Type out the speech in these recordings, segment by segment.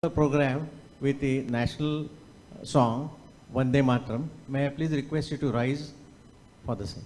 The program with the national song Vande Mataram. May I please request you to rise for the same.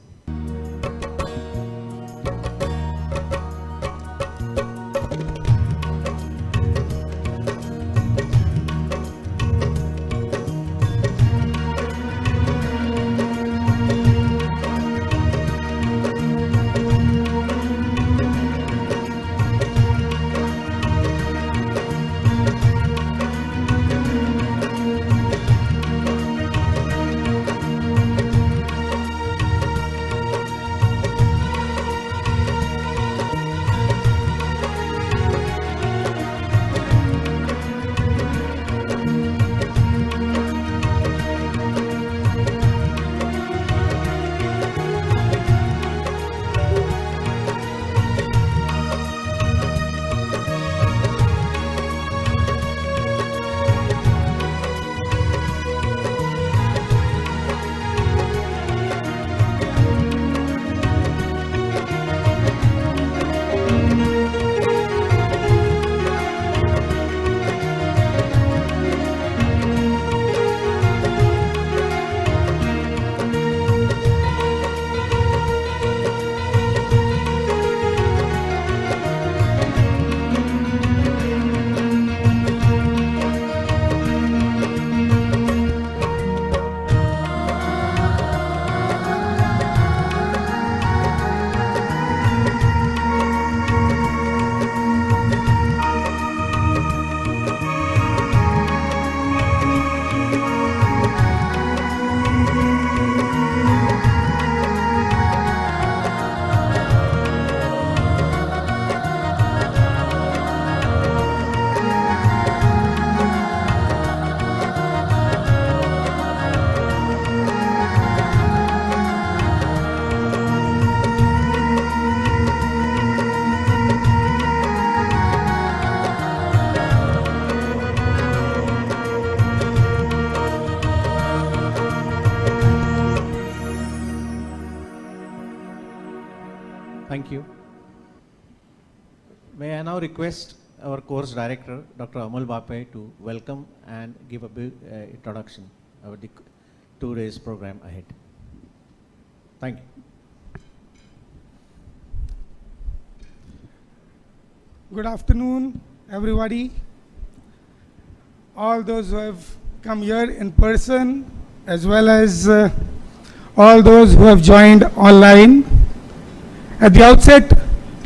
Thank you. May I now request our course director, Dr. Amal Bape, to welcome and give a big introduction of the 2 days program ahead. Thank you. Good afternoon, everybody. All those who have come here in person, as well as all those who have joined online. At the outset,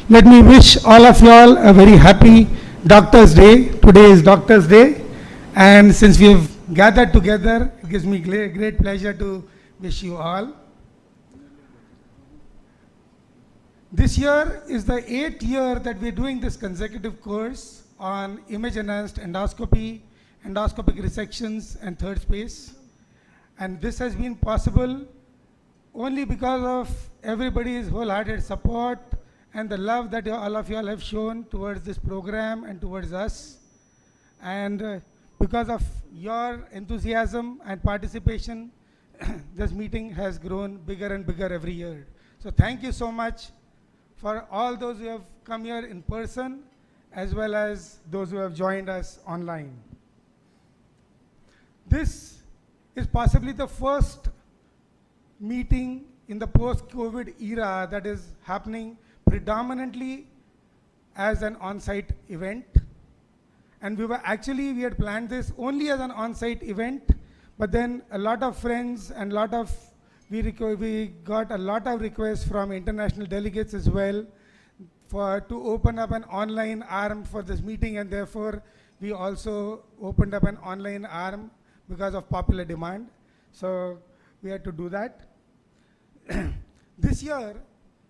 let me wish all of you all a very happy Doctor's Day. Today is Doctor's Day, and since we have gathered together, it gives me great pleasure to wish you all. This year is the 8th year that we are doing this consecutive course on image-enhanced endoscopy, endoscopic resections, and third space. And this has been possible only because of everybody's wholehearted support and the love that all of you all have shown towards this program and towards us. And because of your enthusiasm and participation, this meeting has grown bigger and bigger every year. So thank you so much for all those who have come here in person, as well as those who have joined us online. This is possibly the first meeting in the post-COVID era that is happening predominantly as an on-site event. And we had planned this only as an on-site event, but then a lot of friends and we got a lot of requests from international delegates as well to open up an online arm for this meeting, and therefore we also opened up an online arm because of popular demand. So we had to do that. This year,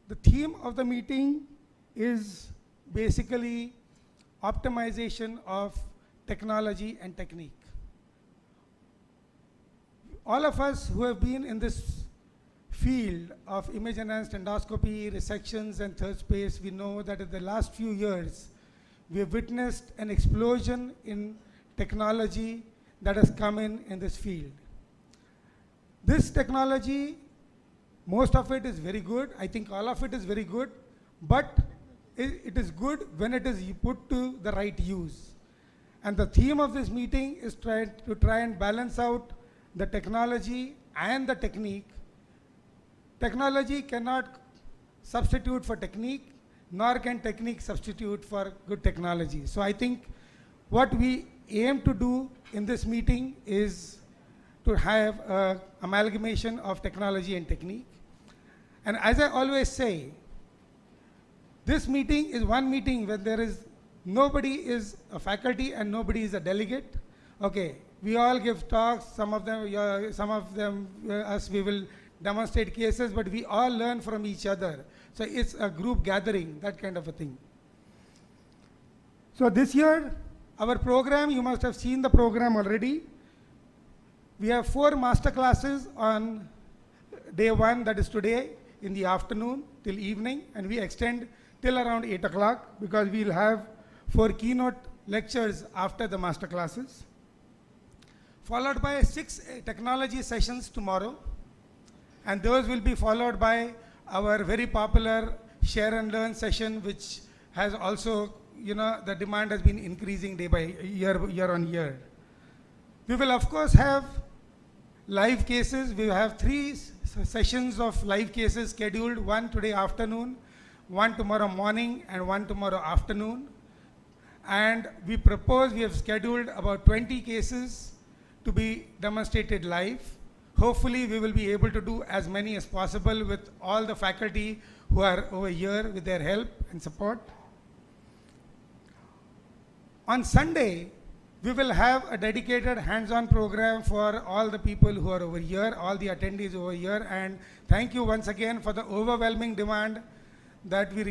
the theme of the meeting is basically optimization of technology and technique. All of us who have been in this field of image-enhanced endoscopy, resections, and third space, we know that in the last few years, we have witnessed an explosion in technology that has come in this field. This technology, most of it is very good. I think all of it is very good, but it is good when it is put to the right use. And the theme of this meeting is to try and balance out the technology and the technique. Technology cannot substitute for technique, nor can technique substitute for good technology. So I think what we aim to do in this meeting is to have an amalgamation of technology and technique. And as I always say, this meeting is one meeting where there is nobody is a faculty and nobody is a delegate. Okay, we all give talks, some of them us we will demonstrate cases, but we all learn from each other. So it's a group gathering, that kind of a thing. So this year, our program, you must have seen the program already. We have 4 master classes on day 1, that is today, in the afternoon till evening, and we extend till around 8 o'clock because we'll have 4 keynote lectures after the master classes, followed by 6 technology sessions tomorrow, and those will be followed by our very popular share and learn session, which has also, the demand has been increasing day by year on year. We will of course have live cases. We have 3 sessions of live cases scheduled, 1 today afternoon, 1 tomorrow morning, and 1 tomorrow afternoon. And we have scheduled about 20 cases to be demonstrated live. Hopefully we will be able to do as many as possible with all the faculty who are over here with their help and support. On Sunday, we will have a dedicated hands-on program for all the people who are over here, all the attendees over here, and thank you once again for the overwhelming demand that we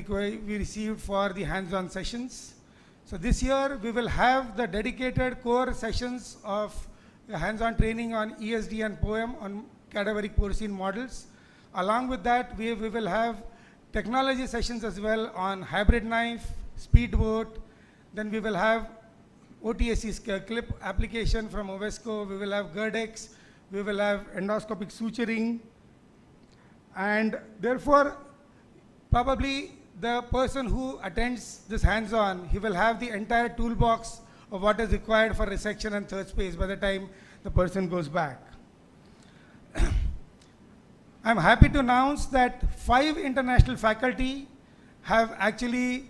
received for the hands-on sessions. So this year, we will have the dedicated core sessions of hands-on training on ESD and POEM on cadaveric porcine models. Along with that, we will have technology sessions as well on hybrid knife, speedboat. Then we will have OTSC clip application from Ovesco. We will have GERDEX. We will have endoscopic suturing. And therefore, probably the person who attends this hands-on, he will have the entire toolbox of what is required for resection and third space by the time the person goes back. I'm happy to announce that 5 international faculty have actually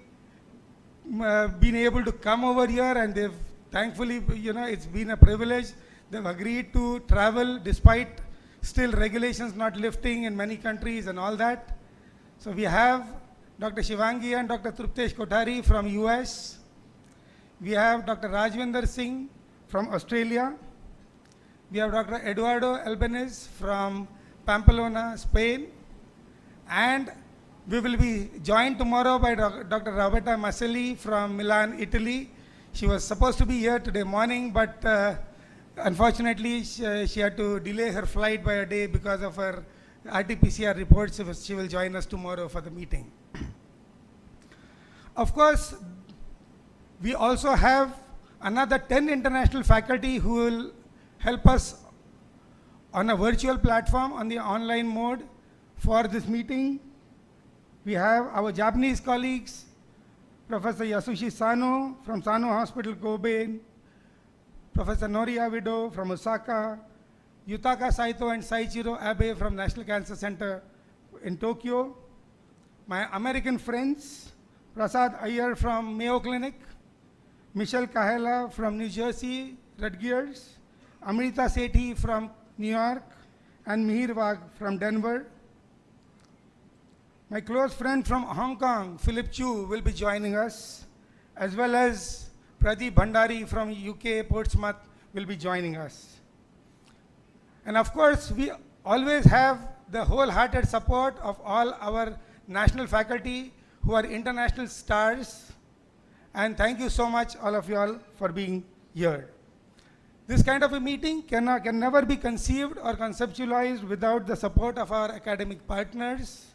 been able to come over here, and they've thankfully, it's been a privilege. They've agreed to travel despite still regulations not lifting in many countries and all that. So we have Dr. Shivangi and Dr. Truptesh Kothari from US. We have Dr. Rajwinder Singh from Australia. We have Dr. Eduardo Albanese from Pamplona, Spain. And we will be joined tomorrow by Dr. Roberta Maselli from Milan, Italy. She was supposed to be here today morning, but unfortunately she had to delay her flight by a day because of her RT-PCR reports. She will join us tomorrow for the meeting. Of course, we also have another 10 international faculty who will help us on a virtual platform on the online mode for this meeting. We have our Japanese colleagues, Professor Yasushi Sano from Sano Hospital, Kobe, Professor Nori Avido from Osaka, Yutaka Saito and Saichiro Abe from National Cancer Center in Tokyo, my American friends, Prasad Iyer from Mayo Clinic, Michelle Kahela from New Jersey, Rutgers, Amrita Sethi from New York, and Mihir Wagh from Denver. My close friend from Hong Kong, Philip Chu, will be joining us, as well as Pradeep Bhandari from UK, Portsmouth, will be joining us. And of course, we always have the wholehearted support of all our national faculty who are international stars. And thank you so much, all of you all, for being here. This kind of a meeting can never be conceived or conceptualized without the support of our academic partners.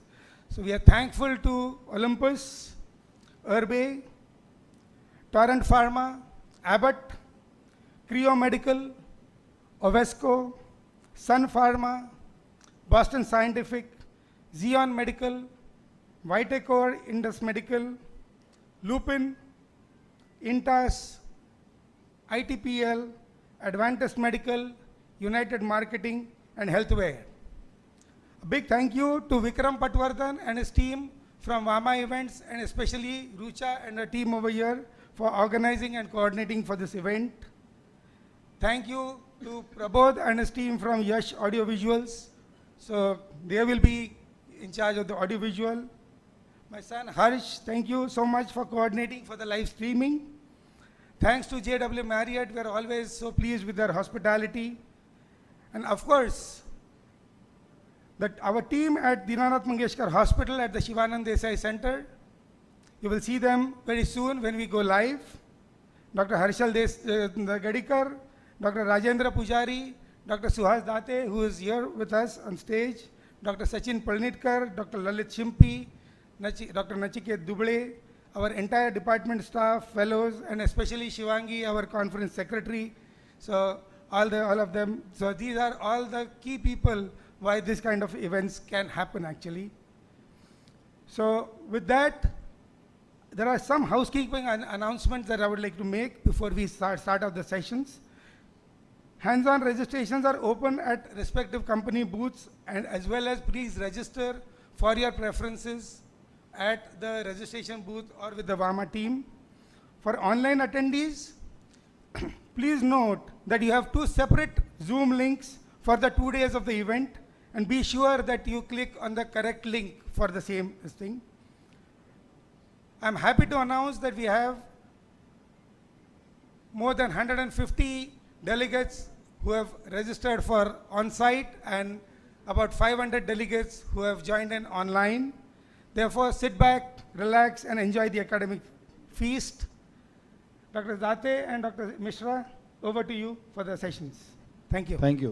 So we are thankful to Olympus, Urbe, Torrent Pharma, Abbott, Creo Medical, Ovesco, Sun Pharma, Boston Scientific, Xeon Medical, Vitacor Indus Medical, Lupin, Intas, ITPL, Advantest Medical, United Marketing, and Healthware. A big thank you to Vikram Patwardhan and his team from Vama Events, and especially Rucha and her team over here for organizing and coordinating for this event. Thank you to Prabodh and his team from Yash Audiovisuals. So they will be in charge of the audiovisual. My son Harsh, thank you so much for coordinating for the live streaming. Thanks to JW Marriott, we are always so pleased with their hospitality. And of course, our team at Dinanath Mangeshkar Hospital at the Shivanand Desai Center. You will see them very soon when we go live. Dr. Harshal Gadikar, Dr. Rajendra Pujari, Dr. Suhas Date, who is here with us on stage, Dr. Sachin Palnitkar, Dr. Lalit Shimpi, Dr. Nachiket Duble, our entire department staff, fellows, and especially Shivangi, our conference secretary. So all of them. So these are all the key people why this kind of events can happen actually. So with that, there are some housekeeping announcements that I would like to make before we start off the sessions. Hands-on registrations are open at respective company booths, and as well as please register for your preferences at the registration booth or with the Vama team. For online attendees, please note that you have 2 separate Zoom links for the 2 days of the event, and be sure that you click on the correct link for the same thing. I'm happy to announce that we have more than 150 delegates who have registered for on-site and about 500 delegates who have joined in online. Therefore, sit back, relax, and enjoy the academic feast. Dr. Date and Dr. Mishra, over to you for the sessions. Thank you. Thank you.